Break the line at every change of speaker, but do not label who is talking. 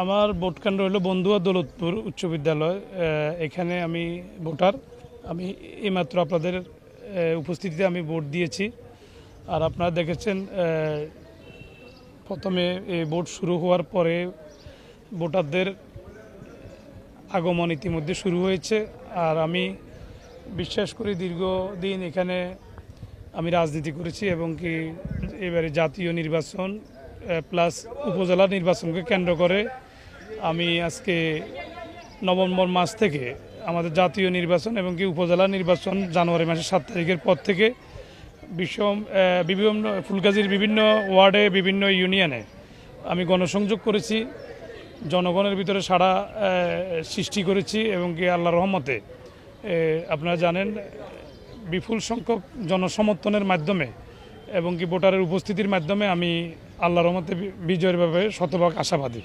আমার ভোট কেন্দ্র হলো বন্ধুয়া দৌলতপুর উচ্চ বিদ্যালয়। এখানে আমি ভোটার। আমি এইমাত্র আপনাদের উপস্থিতিতে আমি ভোট দিয়েছি। আর আপনারা দেখেছেন প্রথমে এই ভোট শুরু হওয়ার পরে ভোটারদের আগমন ইতিমধ্যে শুরু হয়েছে। আর আমি বিশ্বাস করি দীর্ঘদিন এখানে আমি রাজনীতি করেছি এবং কি এবারে জাতীয় নির্বাচন প্লাস উপজেলা নির্বাচনকে কেন্দ্র করে আমি আজকে নভেম্বর মাস থেকে আমাদের জাতীয় নির্বাচন এবং কি উপজেলা নির্বাচন জানুয়ারি মাসের 7 তারিখের পর থেকে বিভিন্ন ফুলগাজীর বিভিন্ন ওয়ার্ডে বিভিন্ন ইউনিয়নে আমি গণসংযোগ করেছি, জনগণের ভিতরে সাড়া সৃষ্টি করেছি এবং কি আল্লাহর রহমতে আপনারা জানেন বিপুল সংখ্যক জনসমর্থনের মাধ্যমে এবং কি ভোটারের উপস্থিতির মাধ্যমে আমি আল্লাহর রহমতে বিজয়ের ব্যাপারে শতভাগ আশাবাদী।